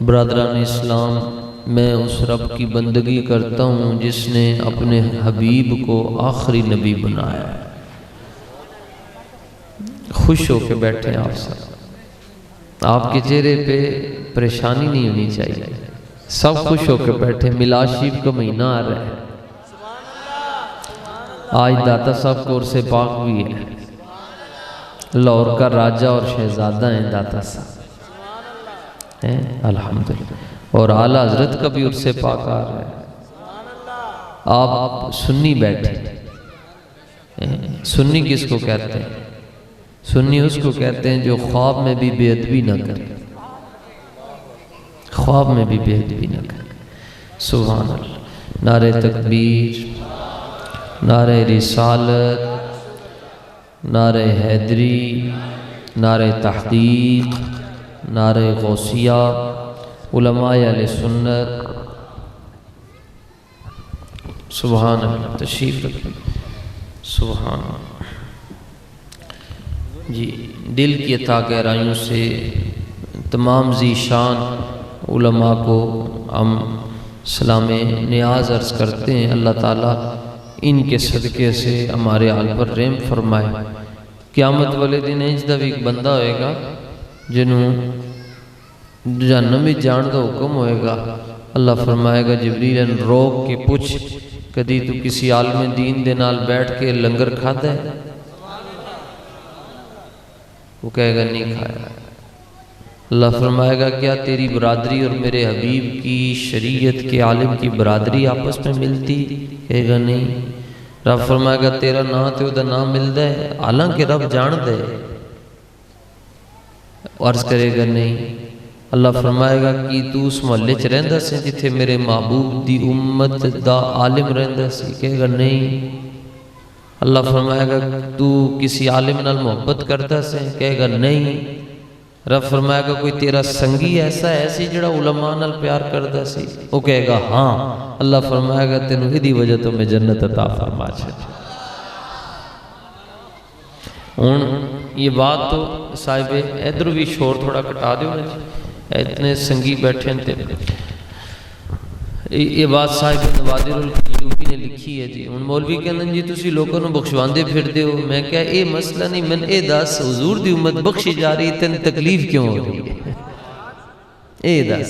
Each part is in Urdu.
برادران اسلام، میں اس رب کی بندگی کرتا ہوں جس نے اپنے حبیب کو آخری نبی بنایا ہے۔ خوش ہو کے بیٹھے آپ سب، آپ کے چہرے پہ پریشانی نہیں ہونی چاہیے، سب خوش ہو کے بیٹھے۔ میلاد شریف کا مہینہ آ رہا ہے، آج داتا صاحب کو عرص پاک بھی ہے، لاہور کا راجہ اور شہزادہ ہیں داتا صاحب، الحمدللہ، اور اعلیٰ حضرت کا بھی عرص پاک آ رہا ہے۔ آپ سنی بیٹھے، سنی کس کو کہتے ہیں؟ سنی اس کو کہتے ہیں جو خواب میں بھی بے ادبی نہ کرے، خواب میں بھی بے ادبی نہ کرے۔ سبحان اللہ، نعرہ تکبیر، نعرہ رسالت، نعرہ حیدری، نعرہ تحقیق، نعرہ غوثیہ، علماء اہل سنت، سبحان اللہ، تشریف رکھیں، سبحان اللہ۔ جی، دل کی عطا گہرائیوں سے تمام ذیشان علماء کو ہم سلام نیاز عرض کرتے ہیں۔ اللہ تعالیٰ ان کے صدقے سے ہمارے حال پر رحم فرمائے۔ قیامت والے دن انج دا بھی ایک بندہ ہوئے گا جنہوں جہنم میں جان دا حکم ہوئے گا۔ اللہ فرمائے گا جبریل روک کے پوچھ، کدی تو کسی عالم دین دے نال بیٹھ کے لنگر کھاتا ہے؟ وہ کہے گا نہیں کھایا۔ اللہ فرمائے گا کیا تیری برادری اور میرے حبیب کی شریعت کے عالم کی برادری آپس میں ملتی؟ کہے گا نہیں۔ رب فرمائے گا تیرا نام تے دا نام ملتا ہے؟ حالانکہ رب جان دے۔ عرض کرے گا نہیں۔ اللہ فرمائے گا کہ تو اس محلے چ رہندا سی جتھے میرے محبوب دی امت دا عالم رہندا سی؟ کہے گا نہیں۔ اللہ فرمائے گا تو کسی عالم نال محبت کرتا سے؟ کہے گا نہیں۔ رب فرمائے گا کوئی تیرا سنگی ایسا ایسی جڑا علماء نال پیار کرتا سی؟ وہ کہے گا ہاں۔ اللہ فرمائے گا تینوں ادھی وجہ تو میں جنت عطا فرما چھڑی۔ یہ بات تو صاحب ادھر بھی شور تھوڑا کٹا دیو نا جی، اتنے سنگی بیٹھے ہیں۔ یہ بات صاحب نوادر القیوبی نے لکھی ہے جی۔ مولوی کہنا جی تسی لوگوں نے بخشواندے پھر دے ہو۔ میں کہا اے مسئلہ نہیں، میں اے دس حضور دی امت بخشی جا رہی، تین تکلیف کیوں ہو رہی ہے؟ اے دس۔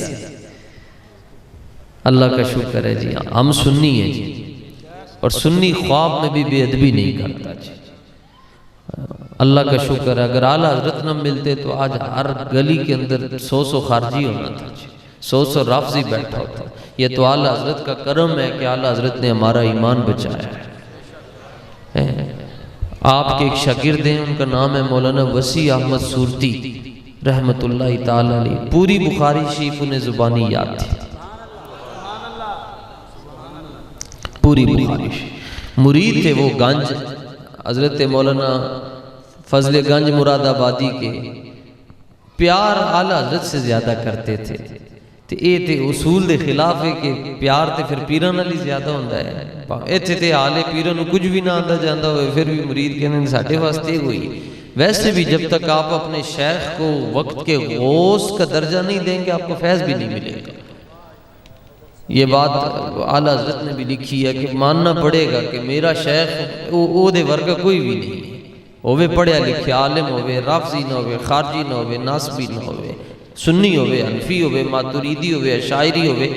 اللہ کا شکر ہے جی، ہم سنی ہیں جی، اور سنی خواب میں بھی بے ادبی نہیں کرتا جی۔ اللہ کا شکر ہے، اگر اعلیٰ حضرت نہ ملتے تو آج ہر گلی کے اندر 100 خارجی ہونا تھا جی، 100 رافضی بیٹھا ہوتا۔ یہ تو اعلیٰ حضرت کا کرم ہے کہ اعلیٰ حضرت نے ہمارا ایمان بچایا ہے۔ آپ کے ایک شاگرد ہیں، ان کا نام ہے مولانا وسیع احمد صورتی رحمت اللہ تعالی علیہ، پوری بخاری شریف انہیں زبانی یاد تھی، پوری بخاری شریف۔ مرید تھے وہ گنج حضرت مولانا فضل گنج مراد آبادی کے، پیار اعلیٰ حضرت سے زیادہ کرتے تھے۔ تے اے تے اصول دے خلاف ہے کہ پیار تے پھر پیران علی زیادہ ہوندہ ہے۔ ایتھے تے حالے پیران کو کچھ بھی نہ آندہ جاندہ ہوئے، پھر بھی مرید کہنے ساٹھے واسطے ہوئی۔ ویسے بھی جب تک آپ اپنے شیخ کو وقت کے غوث کا درجہ نہیں دیں گے، آپ کو فیض بھی نہیں ملے گا۔ یہ بات اعلیٰ حضرت نے بھی لکھی ہے کہ ماننا پڑے گا کہ میرا شیخ او دے ورگا کوئی بھی نہیں ہے، ہوئے پڑھیا لکھے عالم ہوئے، رافضی نہ ہوئے، خارجی نہ ہوئے، ناسبی نہ ہوئے، سنی ہوئے، حنفی ہوئے، ماتریدی ہوئے، اشاعری ہوئے،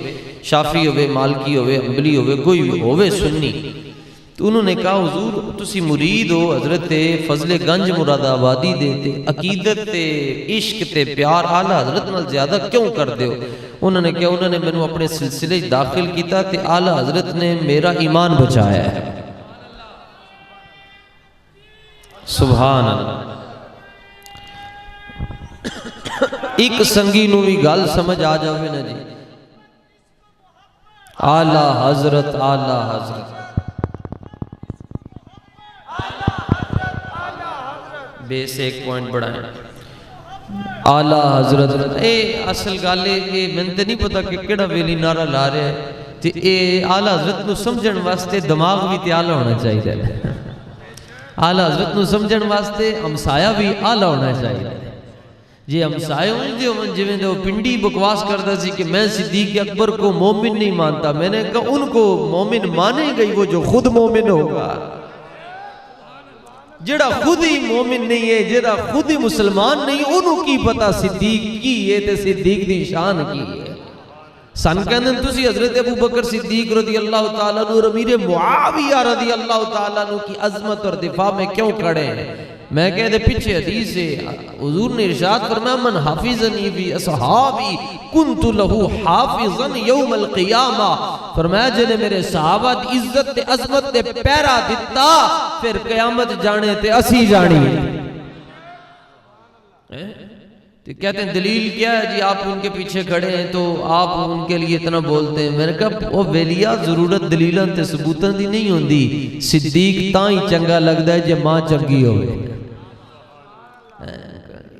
شافعی ہوئے، مالکی ہوئے، حنبلی ہوئے، کوئی بھی ہوئے سنی۔ تو انہوں نے کہا حضور تسی مرید ہو حضرت فضل گنج مراد آبادی دیتے، عقیدت تے عشق تے پیار اعلیٰ حضرت نال زیادہ کیوں کر دے ہو؟ انہوں نے کہا انہوں نے میں اپنے سلسلے داخل کیتا تے اعلیٰ حضرت نے میرا ایمان بچایا ہے۔ سبحان اللہ۔ ایک سنگی نو بھی گل سمجھ آ جاوے نا جی، اعلیٰ حضرت، اعلیٰ حضرت، بیس ایک پوائنٹ بڑھائیں، اعلیٰ حضرت۔ اے اصل گالے اے میں تے نہیں پتا کہ کیڑا ویلی نعرہ لا رہے ہیں، تے اے اعلیٰ حضرت نو سمجھن واسطے دماغ بھی تے اعلیٰ ہونا چاہیے، اعلیٰ حضرت نو سمجھن واسطے ہمسایہ بھی اعلیٰ ہونا چاہیے۔ جی ہمسائے ہوں جویں دے پنڈی بکواس کرتا سی کہ میں صدیق اکبر کو مومن نہیں مانتا. میں نے کہا ان کو مومن مانے گئی وہ جو خود مومن ہوگا. جڑا خود ہی مومن نہیں ہے، جڑا خود ہی مسلمان نہیں، انہوں کی پتا صدیق کی ہے تے صدیق دی شان کی ہے. سن کہندن تسی حضرت ابو بکر صدیق رضی اللہ تعالیٰ عنہ اور امیر معاویہ رضی اللہ تعالیٰ عنہ کی عظمت اور دفاع میں کیوں کھڑے ہیں؟ میں کہتے پیچھے حدیث ہے، حضور نے ارشاد فرمایا من حافظنی فی اصحابی کنت لہو حافظا یوم القیامہ. فرمایا جنہیں میرے صحابہ دی عزت تے عظمت تے پیرا دیتا پھر قیامت جانے تے اسی جانی. تو کہتے ہیں دلیل کیا ہے؟ جی آپ ان کے پیچھے کھڑے ہیں تو آپ ان کے لیے اتنا بولتے ہیں. میں نے کہا وہ ویلیہ ضرورت دلیلان تے ثبوتان دی نہیں ہوندی. صدیق تاں ہی چنگا لگدا ہے جے ماں چنگی ہوئے.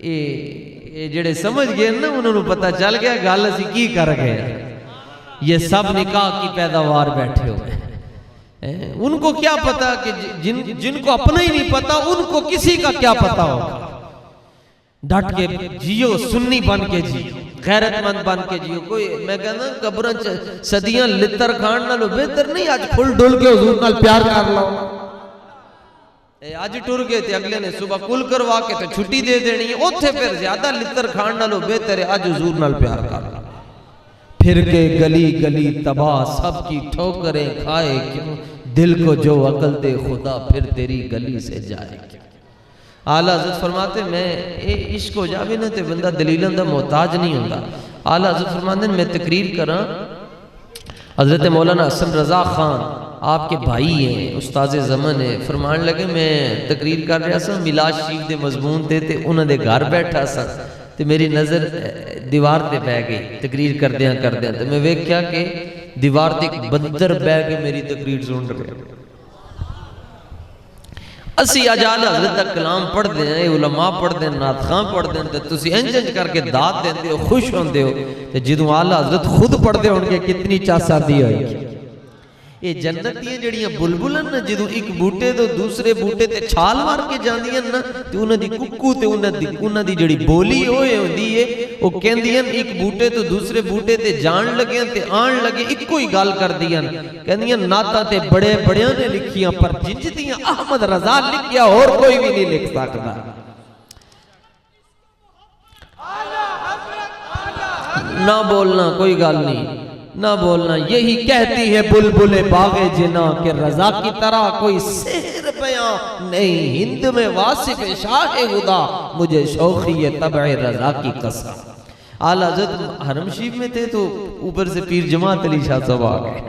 یہ جڑے سمجھ گئے نا انہوں نے پتہ چل گیا گال اسی کی کر گئے. یہ سب نکاح کی پیداوار بیٹھے ہوئے. ان کو کیا پتا کہ جن کو اپنا ہی نہیں پتا ان کو کسی کا کیا پتا ہوگا. ڈٹ کے جیو، سنی بن کے جیو، غیرت مند بن کے جیو. کوئی میں کہنا قبرن صدیاں لتر کھان نالو بہتر نہیں آج کھل ڈول کے حضور نال پیار کر لو. آج ٹر گئے تھے اگلے نے صبح کل کروا کے تو چھٹی دے دینی ہے. اوتھے پھر زیادہ لتر کھان نالو بہتر ہے آج حضور نال پیار کر لو. پھر کے گلی گلی تباہ سب کی ٹھوکریں کھائے کیوں، دل کو جو عقل دے خدا پھر تیری گلی سے جائے کیوں. اعلیٰ حضرت فرماتے میں عشق ہو جاوے نا تے بندہ دلیلن دا محتاج نہیں ہوتا. اعلیٰ حضرت فرماتے میں تقریر کراں. حضرت مولانا حسن رضا خان آپ کے بھائی ہیں، استاذ زمن ہے. فرمان لگے میں تقریر کر رہا سا، میلاد شریف دے مضمون تے انہوں دے گھر بیٹھا سا تے میری نظر دیوار تے بہ گئی تقریر کردیاں تے میں ویکھیا کہ دیوار تے ایک بندر بہ کے میری تقریر سن رہے ہیں. اسی اجال حضرت کا کلام پڑھ دیں، علماء پڑھ دیں، نعت خاں پڑھ دیں تو تسی انج کر کے داد دیندے ہو، خوش ہوندے ہو. تو جدوں اعلیٰ حضرت خود پڑھ دے ہوں گے کتنی چاسا دی ہوئی. یہ جنتیاں جڑیاں بلبلن نا جدوں ایک بوٹے تو دوسرے بوٹے تے چھال مار کے جاندیاں نا تے انہاں دی ککو تے انہاں دی جڑی بولی ہوئے ہوندی ہے وہ کہندیاں ایک بوٹے تو دوسرے بوٹے تے جان لگے تے آن لگے ایک کوئی گال کر دیاں. کہندیاں نعتاں تے بڑے بڑیاں نے لکھیاں پر جنجدیاں احمد رضا لکھیا اور کوئی بھی نہیں لکھ سکتا. نہ بولنا کوئی گال نہیں، نہ بولنا. یہی کہتی ہے بلبل باغ جنا کہ رضا کی طرح کوئی سحر بیان نہیں. ہند میں واصف شاہ خدا مجھے شوخی طبع رضا کی قسم. اعلیٰ حضرت حرم شریف میں تھے تو اوپر سے پیر جماعت علی شاہ صاحب آ گئے.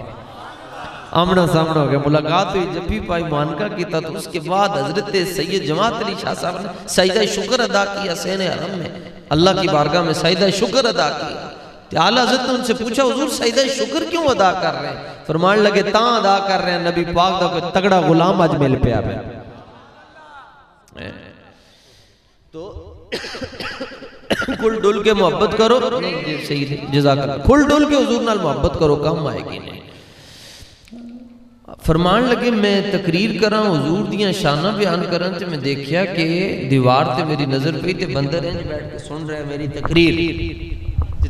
آمنا سامنا ہو گیا، ملاقات ہوئی. جب بھی پائی مانکہ کی تھا تو اس کے بعد حضرت سید جماعت علی شاہ صاحب نے سجدہ شکر ادا کیا. حسین حرم میں اللہ کی بارگاہ میں سجدہ شکر ادا کیا. اعلیٰ حضرت نے ان سے پوچھا حضور سجدہ شکر کیوں ادا کر رہے ہیں؟ فرمان لگے تاں ادا کر رہے ہیں نبی پاک دا کوئی تگڑا غلام اج مل پیا ہے. تو کھل ڈول کے محبت کرو، صحیح جزاک اللہ، کھل ڈول کے حضور نال محبت کرو کم آئے گی نہیں. فرمان لگے میں تقریر کراں حضور دیاں شانہ بیان کراں تے میں دیکھیا کہ دیوار تے میری نظر پئی تے بندر انج بیٹھ کے سن رہے میری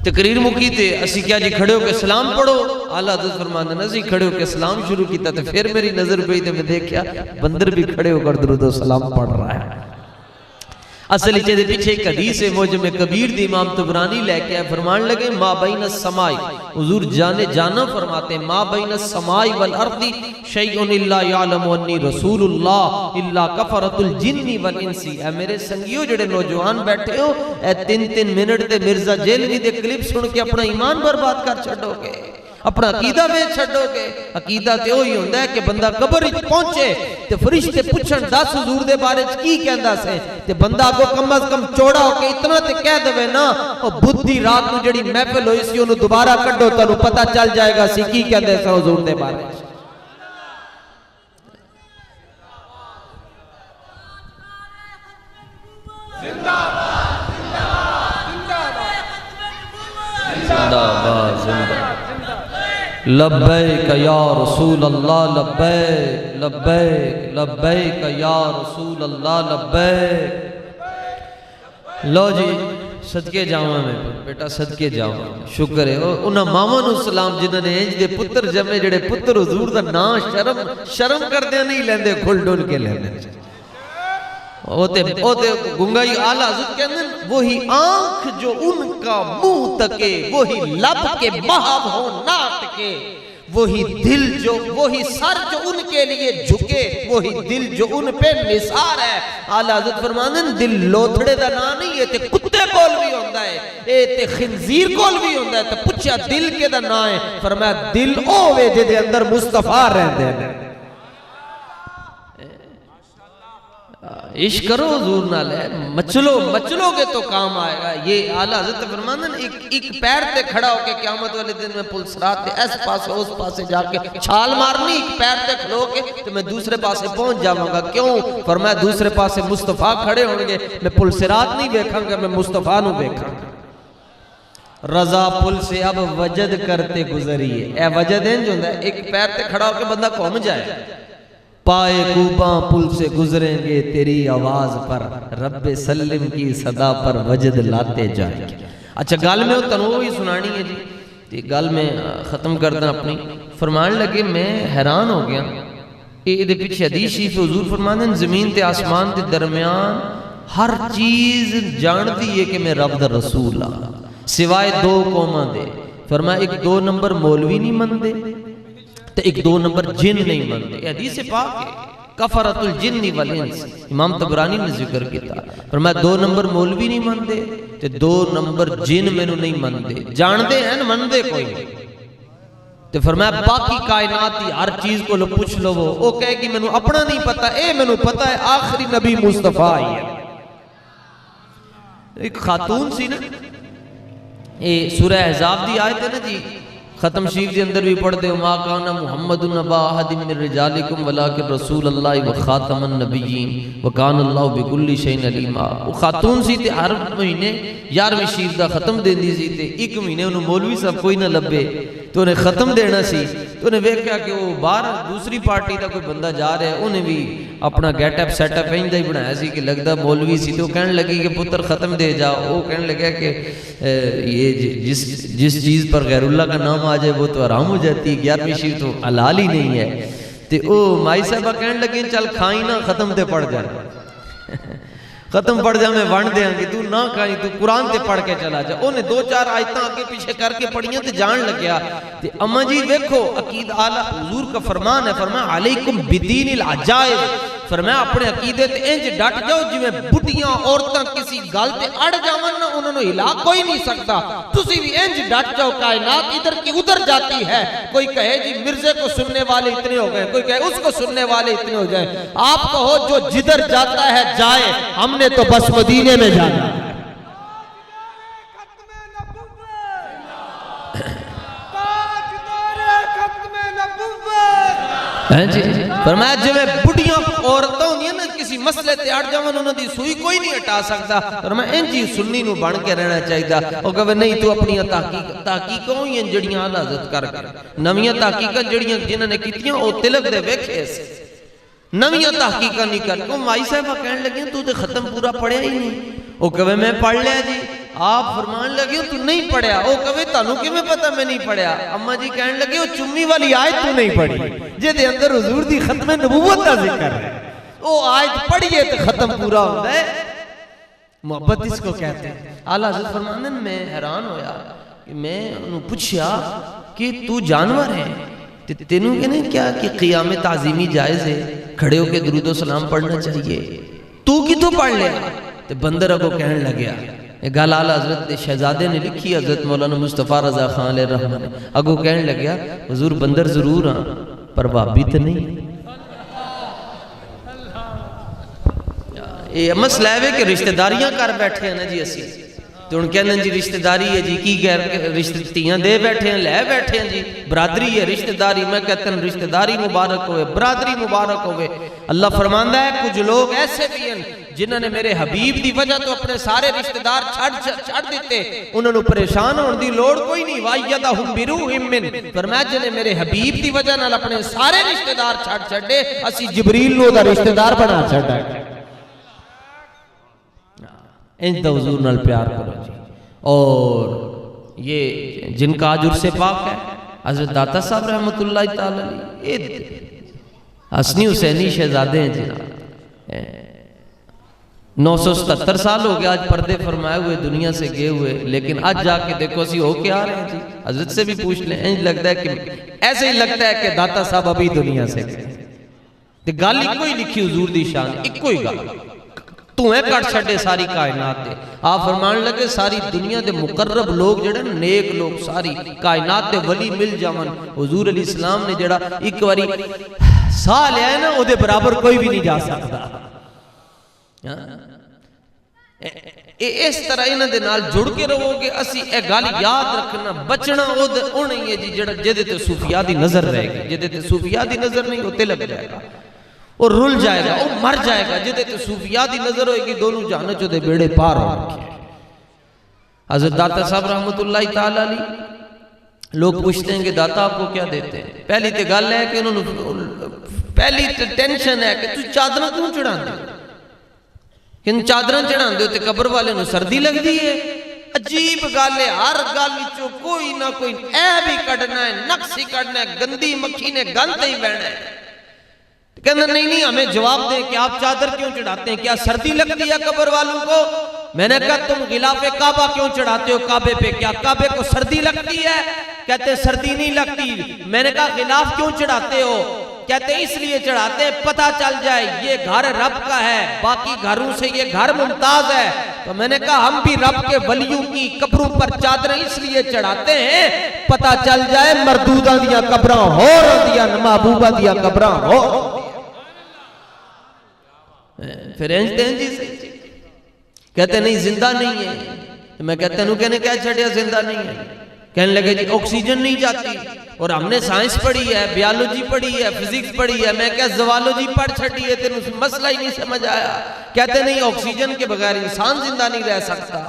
تقریر مکی تے اسی کیا جی کھڑے ہو کے سلام پڑھو. اعلیٰ حضرت فرماندے ہیں اسی کھڑے ہو کے سلام شروع کیتا تے پھر میری نظر پئی تے میں دیکھیا بندر بھی کھڑے ہو کر درود و سلام پڑھ رہا ہے. اصل اچھے دے پیچھے ایک حدیث ہے موجم کبیر دی امام طبرانی لے کے فرمان لگے ما بین السمائی، حضور جانا فرماتے ہیں ما بین السمائی والارض شیئن اللہ یعلم انی رسول اللہ اللہ کفرت الجن والانس. اے میرے سنگیو جڑے نوجوان بیٹھے ہو اے 3 منٹ دے مرزا جیلوی دے کلپ سن کے اپنا ایمان برباد کر چھڑو گے، اپنا عقیدہ ویچ چھڑو گے. عقیدہ تے ہوئی ہوندہ ہے کہ بندہ قبر ہی پہنچے تے فرشتے پوچھن 10 حضور دے بارے کی کہندہ سے تے بندہ کو کم از کم چوڑا ہو کے اتنا تے کہہ دوے نا او بدھی رات نو جڑی محفل ہوئی سی انہوں دوبارہ کڈو تانوں پتہ چل جائے گا سی کی کہندے سے حضور دے بارے. زندہ باد زندہ لبیک یا رسول اللہ لبیک لبیک لبیک یا رسول اللہ لبیک. لو جی صدقے جاواں میں بیٹا صدقے جاواں شکر ہے انہاں ماواں نو سلام جنہاں نے انج دے پتر جمے جڑے پتر حضور دا نام شرم کردے نہیں لیندے کھل ڈول کے لیندے اوتے گنگائی آلہ حضرت کہندے وہی آنکھ جو ان کا منہ تکے وہی لب کے محب ہو ناٹ کے وہی دل جو وہی سر جو ان کے لیے جھکے وہی دل جو ان پہ نثار ہے آلہ حضرت فرماندے دل لوتھڑے دا نا نہیں ہے تے کتے کول بھی ہوندہ ہے اے تے خنزیر کول بھی ہوندہ ہے تے پچھا دل کے دا نا ہے فرمایا دل اوے جے دے اندر مصطفیٰ رہندے ہیں عشق کرو حضور نال ہے مچلو گے تو کام آئے گا یہ اعلیٰ حضرت فرماندن ایک پیر تے کھڑا ہو کے قیامت والے دن میں پل صراط تے اس پاسے اس پاسے جا کے چھال مارنی ایک پیر تے کھڑو کے تو میں دوسرے پاسے پہنچ جاؤں گا کیوں فرمایا دوسرے پاسے مصطفیٰ کھڑے ہوں گے میں پل صراط نہیں دیکھاں گا میں مصطفیٰ نو دیکھاں گا رضا پل سے اب وجد کرتے گزریے اے وجد ہیں جو ایک پیر تے کھڑا ہو کے بندہ قوم جائے پائے کوباں پل سے گزریں گے تیری آواز پر رب سلم کی صدا پر وجد لاتے جائیں گے اچھا گال میں تنوع ہی سنانی ہے جی گال میں ختم کردہ اپنی فرمان لگے میں حیران ہو گیا یہ پیچھے حدیث شریف حضور فرمان ہیں زمین تے آسمان تے درمیان ہر چیز جان دی ہے کہ میں رب دا رسول ہاں سوائے دو قوماں دے فرمایا ایک دو نمبر مولوی نہیں من دے تو ایک دو نمبر جن نہیں مانتے یہ حدیث پاک ہے کفرت الجن والانس امام طبرانی نے ذکر کیا فرمایا دو نمبر مولوی نہیں مانتے تو دو نمبر جن میں نہیں مانتے جاندے ہیں مانتے کوئی تو فرمایا باقی کائناتی ہر چیز کو لو پوچھ لو وہ کہے کہ میں نے اپنا نہیں پتا اے میں نے پتا ہے آخری نبی مصطفیٰ آئی ہے ایک خاتون سی نا یہ سورہ احزاب دی آیت ہے نا جی ختم شریف کے اندر بھی پڑھتے وما کان محمد نبا احد من رجالکم ولکن رسول اللہ و خاتم النبیین وکان اللہ بکل شیء علیما وہ خاتون سی تے ہر مہینے 11ویں شریف دا ختم دیندی سی تے ایک مہینے انہوں مولوی صاحب کوئی نہ لبے تو انہیں ختم دینا سی تو انہیں ویکھیا کہ وہ باہر دوسری پارٹی دا کوئی بندہ جا رہا ہے انہیں بھی اپنا گیٹ اپ سیٹ اپ ہی بنایا سی کہ لگدا مولوی سی تو کہنے لگی کہ پتر ختم دے جا وہ کہنے لگا کہ یہ جس چیز پر غیر اللہ کا نام آ جائے وہ تو حرام ہو جاتی ہے 11ویں شریف تو حلال ہی نہیں ہے تے او مائی صاحبہ کہنے لگے چل کھائیں نہ ختم تے پڑھ جا ختم پڑھ جا میں وانڈ دے آنگی تو نہ کھائیں تو قرآن تے پڑھ کے چلا جا انہیں 2-4 آیتاں آگے پیچھے کر کے پڑھیاں تے جان لگیا تے اما جی دیکھو عقید آلہ حضور کا فرمان ہے فرمایا علیکم بدین العجائب فرمایا اپنے عقیدے تے انج ڈٹ جاؤ جو میں بڑیاں عورتاں کسی گال تے اڑ جاؤں نہ انہوں نے ہلا کوئی نہیں سکتا تسی بھی انج ڈٹ جاؤ کائنات ادھر کی ادھر جاتی ہے کوئی کہے جی مرزے کو سننے والے اتنے ہو گئے کوئی کہے اس کو سننے والے اتنے ہو جائیں آپ کہو جو جدھر جاتا ہے جائے ہم نے تو بس مدینے میں جانا فرمایا جو میں بڑیاں عورتوں نہیں نا کسی مسئلے تے اڑ جاون انہاں دی سوئی کوئی نہیں ہٹا سکتا فرمایا انجی سنی نو بن کے رہنا چاہیے او کہے نہیں تو اپنی تحقیقوں ہی جڑیاں اعلی حضرت کر نویاں تحقیقاں جڑیاں جنہاں نے کیتیاں او تلک دے ویکھے نویاں تحقیقاں نہیں کر کو مائی صاحبہ کہنے لگے تو تے ختم پورا پڑھیا ہی نہیں او کہے میں پڑھ لیا جی آپ فرمان لگے تو نہیں پڑھیا او کہے تانوں کیویں پتہ میں نہیں پڑھیا اما جی کہنے لگے او چمی والی آیت تو نہیں پڑھی جے دے اندر حضور دی ختم نبوت دا ذکر ہے او آیت پڑھیے تو ختم پورا ہوتا ہے محبت اس کو کہتے ہیں اعلیٰ حضرت فرمانے میں حیران ہویا کہ میں انہوں پوچھیا کہ تو جانور ہے تینوں کہنے کیا کہ قیام تعظیمی جائز ہے کھڑے ہو کے درود و سلام پڑھنا چاہیے تو کی تو پڑھ لیا تو بندر اگو کہنے لگیا گال اعلیٰ حضرت شہزادے نے لکھی حضرت مولانا مصطفیٰ رضا خان علیہ الرحمن اگو کہنے لگیا حضور بندر ضرور ہاں پر بابی تو نہیں یہ مسئلہ ہے کہ رشتہ داریاں کر بیٹھے ہیں نا جی اسی تو ان کہنے جی رشتہ داری ہے جی کی رشتہ تیاں دے بیٹھے ہیں لے بیٹھے ہیں جی برادری ہے رشتہ داری میں کہتا ہوں رشتہ داری مبارک ہوئے برادری مبارک ہوئے اللہ فرماندہ ہے کچھ لوگ ایسے بھی ہیں جنہوں نے میرے حبیب دی وجہ تو اپنے سارے رشتہ دار چھڑ دیتے انہوں نے پریشان ہونے دی لوڑ کوئی نہیں وَائِيَدَهُمْ بِرُوحٍ مِّنْ فرمایا جنہیں میرے حبیب دی وجہ نال اپنے سارے رشتہ دار چھڑے اسی جبریل نو دا رشتہ دار بنا چھڑا انت حضور نال پیار کرو جی اور یہ جن کا آج عرس پاک ہے حضرت داتا صاحب رحمۃ اللہ تعالی علیہ، یہ حسنی حسینی شہزادے ہیں جناب، 977 سال ہو گیا آج پردے فرمائے ہوئے دنیا سے گئے ہوئے، لیکن آج جا کے دیکھو اسی ہو کے آ رہے ہیں جی۔ حضرت سے بھی پوچھ لیں، لگتا ہے کہ ایسے ہی لگتا ہے کہ داتا صاحب ابھی دنیا سے گئے۔ گل ایک کوئی لکھی حضور دی شان، ایک کوئی گل تو ہے کٹ چھڑے ساری کائنات دے۔ آپ فرمان لگے ساری دنیا دے مقرب لوگ جڑے نیک لوگ ساری کائنات دے ولی مل جاون، حضور علیہ السلام نے جڑا ایک واری ساہ لیا ہے نا، او دے برابر کوئی بھی نہیں جا سکتا۔ اس طرح انہاں دے نال جڑ کے رہو گے، اسی اے گل یاد رکھنا، بچنا او نہیں ہے جی جڑا جدے تے صوفیاء دی نظر رہے گی، جدے تے صوفیاء دی نظر نہیں وہ تلک جائے گا، وہ رل جائے گا، وہ مر جائے گا۔ جدے تے صوفیاء دی نظر ہوئے گی دونوں جہاں چو دے بیڑے پار ہو رکھے۔ حضرت داتا صاحب رحمت اللہ تعالی علیہ، لوگ پوچھتے ہیں کہ داتا آپ کو کیا دیتے ہیں؟ پہلی تے گل ہے کہ انہوں نے پہلی تے ٹینشن ہے کہ تو چادرہ کیوں چڑھان دے؟ کہ چادرہ چڑھان دے تے قبر والے نو سردی لگ دی ہے۔ عجیب گالے، ہر گالی چو کوئی نہ کوئی عیب ہی کڑنا ہے، نقص ہی کڑنا ہے، گندی مکھی نے گند ہی بہنا ہے۔ کہنا نہیں ہمیں جواب دیں کہ آپ چادر کیوں چڑھاتے ہیں؟ کیا سردی لگتی ہے قبر والوں کو؟ میں نے کہا تم غلاف کعبہ کیوں چڑھاتے ہو کعبے پہ؟ کیا کعبے کو سردی لگتی ہے؟ کہتے سردی نہیں لگتی۔ میں نے کہا غلاف کیوں چڑھاتے ہو؟ کہتے اس لیے چڑھاتے ہیں پتہ چل جائے یہ گھر رب کا ہے، باقی گھروں سے یہ گھر ممتاز ہے۔ تو میں نے کہا ہم بھی رب کے ولیوں کی قبروں پر چادریں اس لیے چڑھاتے ہیں پتہ چل جائے مردودہ دیا قبراں ہو رہا محبوبہ دیا قبراں ہو۔ پھر انجی سے کہتے نہیں زندہ نہیں ہے۔ میں کہتے ہیں کہنے کیا چھڑیا زندہ نہیں ہے؟ کہنے لگے جی آکسیجن نہیں جاتی، اور ہم نے سائنس پڑھی ہے، بیالوجی پڑھی ہے، فزکس پڑھی ہے۔ میں کہا زوالوجی پڑھ چھڑی ہے، تینوں مسئلہ ہی نہیں سمجھ آیا۔ کہتے نہیں آکسیجن کے بغیر انسان زندہ نہیں رہ سکتا،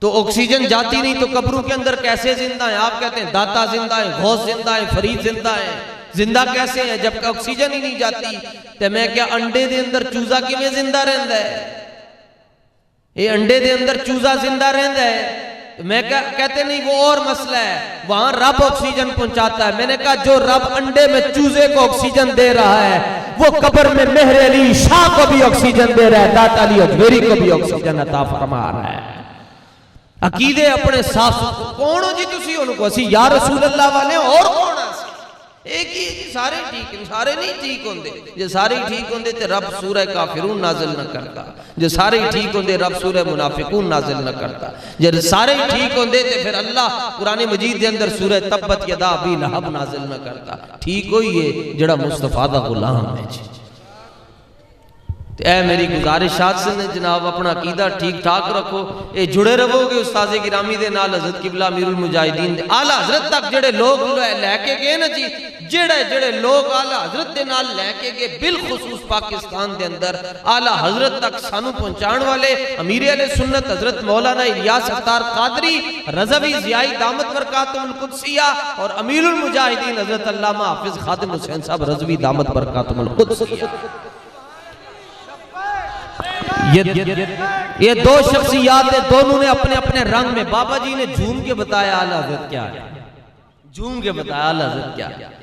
تو آکسیجن جاتی نہیں تو قبروں کے اندر کیسے زندہ ہیں؟ آپ کہتے ہیں داتا زندہ ہیں، غوث زندہ ہیں، فرید زندہ ہیں۔ زندہ کیسے ہیں جبکہ آکسیجن ہی نہیں جاتی؟ تو میں کیا انڈے دے اندر چوزا کی میں زندہ رہندا ہے؟ یہ انڈے دے اندر چوزا زندہ رہندا ہے؟ میں کہتے نہیں وہ اور مسئلہ ہے، وہاں رب آکسیجن پہنچاتا ہے۔ میں نے کہا جو رب انڈے میں چوزے کو آکسیجن دے رہا ہے وہ قبر میں مہر علی شاہ کو بھی آکسیجن دے رہا ہے، داتا علی اجمیری کو بھی آکسیجن عطا فرما رہا ہے۔ عقیدے اپنے صاف کون ہو جی تسی انہوں کو؟ اسی یا رسول اللہ والے اور کون ہے؟ ایک ہی جی سارے ٹھیک ہیں، سارے نہیں ٹھیک ہوندے۔ جو سارے ٹھیک ہوندے تے رب سورہ کافرون نازل نہ کرتا، جو سارے ٹھیک ہوندے رب سورہ منافقون نازل نہ کرتا، جو سارے ٹھیک ہوندے تے پھر اللہ قرآن مجید دے اندر سورہ تبت یدا ابی لہب نازل نہ کرتا۔ ٹھیک ہوئی ہے جڑا مصطفیٰ دا غلام ہے جی۔ اے میری گزارشات سے جناب اپنا عقیدہ ٹھیک ٹھاک رکھو، اے جڑے رہو گے استاذ گرامی دے نال حضرت قبلہ امیر المجاہدین دے اعلیٰ حضرت تک جڑے لوگ لے کے گئے نا جی، جڑے لوگ اعلیٰ حضرت دے نال لے کے گئے بالخصوص پاکستان دے اندر اعلیٰ حضرت تک سانو پہنچان والے امیر علیہ سنت حضرت مولانا الیاس ستار قادری رضوی ضیائی دامت برکاتہم القدسیہ اور امیر المجاہدین حضرت علامہ حافظ خادم حسین صاحب رضوی دامت برکاتہم القدسیہ، یہ دو شخصیات ہیں، دونوں نے اپنے اپنے رنگ میں، بابا جی نے جھوم کے بتایا اعلیٰ حضرت کیا ہے، جھوم کے بتایا اعلیٰ حضرت کیا ہے۔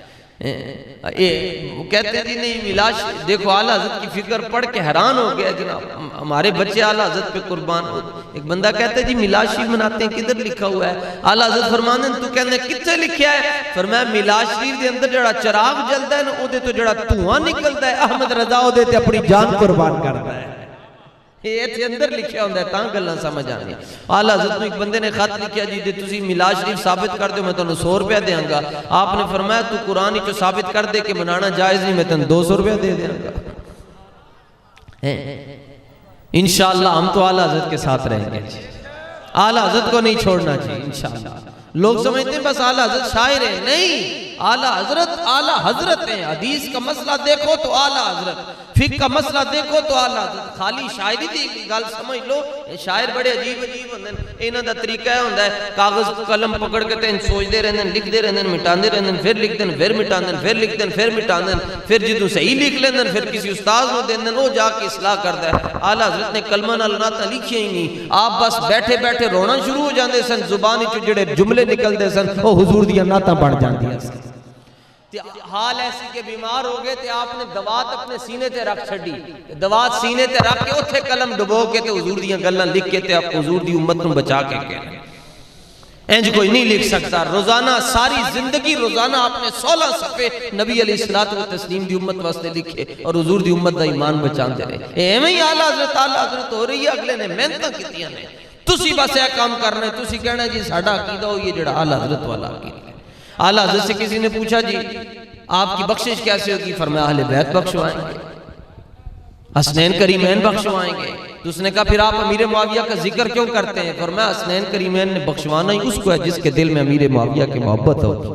وہ کہتے ہیں نہیں میلاش دیکھو اعلیٰ حضرت کی فکر پڑھ کے حیران ہو گیا جناب، ہمارے بچے اعلیٰ حضرت پہ قربان ہو۔ ایک بندہ کہتا ہے جی میلاد شریف مناتے ہیں کدھر لکھا ہوا ہے؟ اعلیٰ حضرت فرمانے تو کہنے کتے لکھیا ہے؟ فرمایا میلاد شریف دے اندر جڑا چراغ جلدا ہے نا او دے تو جڑا دھواں نکلدا ہے احمد رضا او دے تے اپنی جان قربان کرتا ہے۔ یہ تے اندر لکھیا ہوندہ ہے تاں گلاں سمجھ آنی۔ اعلیٰ حضرت میں ایک بندے نے خط لکھیا جی دے تسی میلاد شریف ثابت کر دے میں تنہوں 100 روپیہ دیاں گا۔ آپ نے فرمایا تو قرآن ہی جو ثابت کر دے کہ منانا جائز نہیں میں تنہوں 200 روپیہ دے دیاں گا۔ انشاءاللہ ہم تو اعلیٰ حضرت کے ساتھ رہیں گے جی، اعلیٰ حضرت کو نہیں چھوڑنا جی انشاءاللہ۔ لوگ سمجھتے ہیں بس اعلیٰ حضرت شاعر ہیں، نہیں، اعلیٰ حضرت ہیں۔ حدیث کا مسئلہ دیکھو تو اعلیٰ حضرت، فقہ کا مسئلہ دیکھو تو آلہ حضرت خالی شاعری دی گل سمجھ لو. شاعر بڑے عجیب ہوندے نے، انہاں دا طریقہ ہوندا ہے کاغذ قلم پکڑ کے تے سوچدے رہندے نے، لکھدے رہندے نے، مٹاندے رہندے نے، پھر لکھدے نے، پھر مٹاندے نے، پھر لکھدے نے، پھر مٹاندے نے، پھر جدوں صحیح لکھ لیندے نے پھر کسی استاد نوں دیندے نے، وہ جا کے اصلاح کردا ہے. اعلیٰ حضرت نے کلمہ نال نعتاں لکھیاں ہی نہیں، آپ بس بیٹھے بیٹھے رونا شروع ہو جاندے سن، زبان وچوں جڑے جملے نکلدے سن وہ حضور دیاں نعتاں بن جاندیاں سن. حال ایسی کہ بیمار ہو گئے تے آپ نے دوات اپنے سینے تے رکھ چھڑی، دوات سینے تے رکھ کے اتھے قلم ڈبو کے تے حضور دیاں گلاں لکھ کے تے آپ حضور دی امت نوں بچا کے کہنے. انج کوئی نہیں لکھ سکتا. روزانہ ساری زندگی روزانہ آپ نے 16 صفحے نبی علیہ الصلوۃ والتسلیم دی امت واسطے لکھے اور حضور دی امت دا ایمان بچاندے رہے. ایویں ہی اعلیٰ حضرت ہو رہی ہے، اگلے نے محنتاں کیتیاں نے، تسی بس یہ کام کرنا ہے، تسی کہنا جی ساڈا عقیدہ ہو یہ جڑا اعلیٰ حضرت والا عقیدہ. اعلیٰ حضرت سے کسی نے پوچھا جی آپ کی بخشش کیسے ہوگی؟ فرمایا اہل بیت بخشوائیں گے، حسنین کریمین بخشوائیں گے. تو اس نے کہا پھر آپ امیر معاویہ کا ذکر کیوں کرتے ہیں؟ فرمایا حسنین کریمین نے بخشوانا ہی اس کو ہے جس کے دل میں امیر معاویہ کی محبت ہوگی.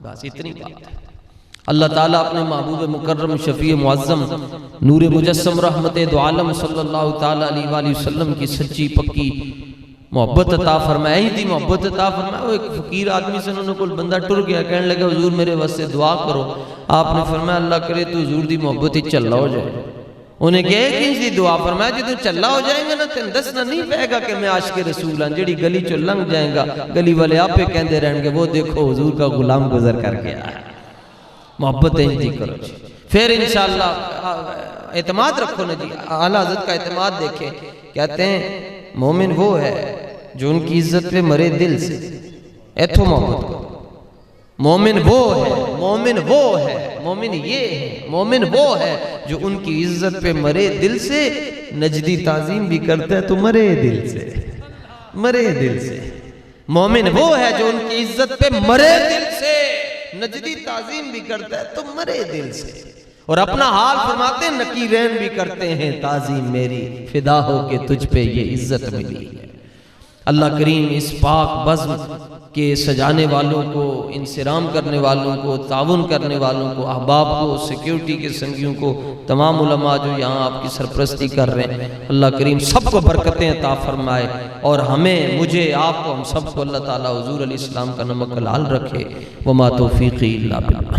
بس اتنی بات ہے. اللہ تعالیٰ اپنے محبوب مکرم شفیع معظم نور مجسم رحمت دو عالم صلی اللہ تعالیٰ علیہ وآلہ وسلم کی سچی پکی محبت عطا فرمائے. ہی دی محبت عطا فرمائے. وہ ایک فقیر آدمی سے انہوں نے کوئی بندہ ٹر گیا، کہنے لگا حضور میرے واسطے دعا کرو. آپ نے فرمایا اللہ کرے تو حضور دی محبت ہی چلا ہو جائے. انہیں کہے کہ اس دی دعا فرمایا جی تو چلا ہو جائیں گے نا تین دسنا نہیں پہے گا کہ میں عاشق رسول ہوں. جڑی گلی چو لنگ جائیں گا گلی والے آپ پہ کہندے رہیں گے وہ دیکھو حضور کا غلام گزر کر کے آیا. محبت انجی کرو جی. پھر انشاءاللہ اعتماد رکھو نا جی. اعلیٰ حضرت کا اعتماد دیکھیں، کہتے ہیں مومن وہ ہے جو ان کی عزت پہ مرے دل سے. ایتھو محبت کو مومن وہ ہے، مومن وہ ہے، مومن یہ ہے، مومن وہ ہے جو ان کی عزت پہ مرے دل سے. نجدی تعظیم بھی کرتا ہے تو مرے دل سے، مرے دل سے. مومن وہ ہے جو ان کی عزت پہ مرے دل سے، نجدی تعظیم بھی کرتا ہے تو مرے دل سے. اور اپنا حال فرماتے ہیں نکیرین بھی کرتے ہیں تعظیم میری، فدا ہو کے تجھ پہ یہ عزت ملی ہے. اللہ کریم اس پاک بزم کے سجانے والوں کو، انصرام کرنے والوں کو، تعاون کرنے والوں کو، احباب کو، سیکیورٹی کے سنگیوں کو، تمام علماء جو یہاں آپ کی سرپرستی کر رہے ہیں، اللہ کریم سب کو برکتیں عطا فرمائے. اور ہمیں، مجھے، آپ کو، ہم سب کو اللہ تعالیٰ حضور علیہ السلام کا نمک حلال رکھے. وما توفیقی الا باللہ.